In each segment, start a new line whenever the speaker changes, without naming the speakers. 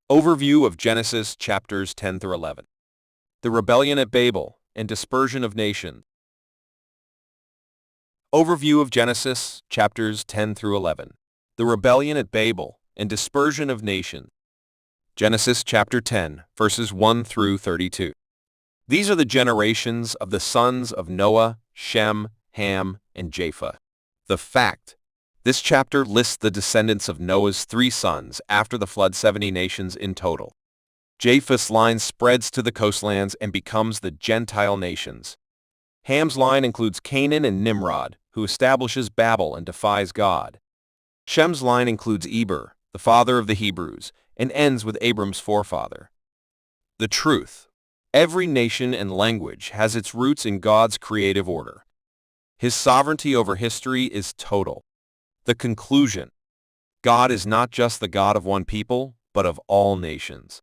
Overview of Genesis chapters 10 through 11. The rebellion at Babel and dispersion of nations. Overview of Genesis chapters 10 through 11. The rebellion at Babel and dispersion of nations. Genesis chapter 10, verses 1 through 32. These are the generations of the sons of Noah, Shem, Ham, and Japheth. The fact: this chapter lists the descendants of Noah's 3 sons after the flood, 70 nations in total. Japheth's line spreads to the coastlands and becomes the Gentile nations. Ham's line includes Canaan and Nimrod, who establishes Babel and defies God. Shem's line includes Eber, the father of the Hebrews, and ends with Abram's forefather. The truth: every nation and language has its roots in God's creative order. His sovereignty over history is total. The conclusion: God is not just the God of one people, but of all nations.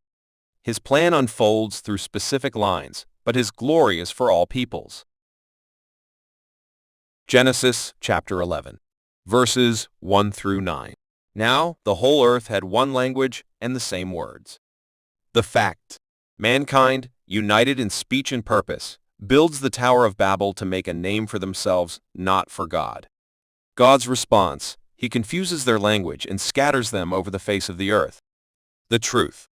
His plan unfolds through specific lines, but his glory is for all peoples. Genesis chapter 11, verses 1 through 9. Now the whole earth had one language and the same words. The fact: mankind, united in speech and purpose, builds the Tower of Babel to make a name for themselves, not for God. God's response: he confuses their language and scatters them over the face of the earth. The truth: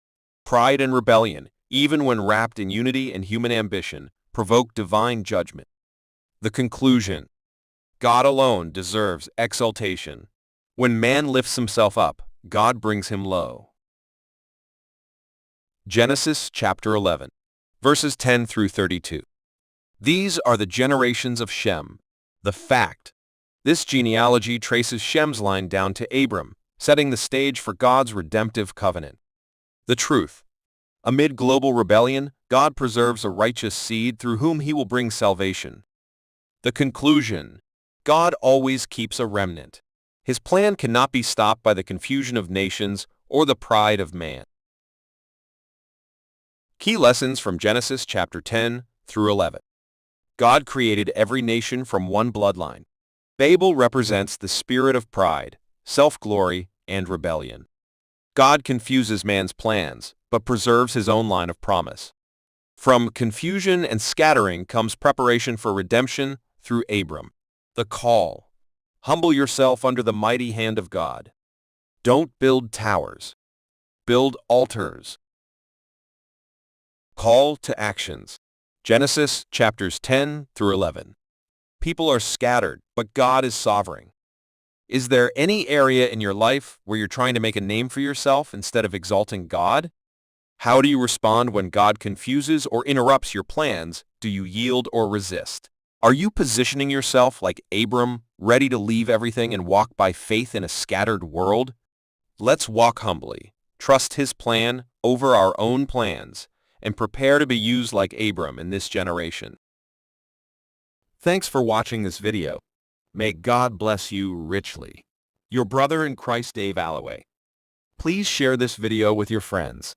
pride and rebellion, even when wrapped in unity and human ambition, provoke divine judgment. The conclusion: God alone deserves exaltation. When man lifts himself up, God brings him low. Genesis chapter 11, verses 10 through 32. These are the generations of Shem. The fact: this genealogy traces Shem's line down to Abram, setting the stage for God's redemptive covenant. The truth: amid global rebellion, God preserves a righteous seed through whom he will bring salvation. The conclusion: God always keeps a remnant. His plan cannot be stopped by the confusion of nations or the pride of man. Key lessons from Genesis chapter 10 through 11. God created every nation from one bloodline. Babel represents the spirit of pride, self-glory, and rebellion. God confuses man's plans, but preserves his own line of promise. From confusion and scattering comes preparation for redemption through Abram. The call: humble yourself under the mighty hand of God. Don't build towers. Build altars. Call to actions. Genesis chapters 10 through 11. People are scattered, but God is sovereign. Is there any area in your life where you're trying to make a name for yourself instead of exalting God? How do you respond when God confuses or interrupts your plans? Do you yield or resist? Are you positioning yourself like Abram, ready to leave everything and walk by faith in a scattered world? Let's walk humbly, trust his plan over our own plans, and prepare to be used like Abram in this generation. Thanks for watching this video. May God bless you richly. Your brother in Christ, Dave Alloway. Please share this video with your friends.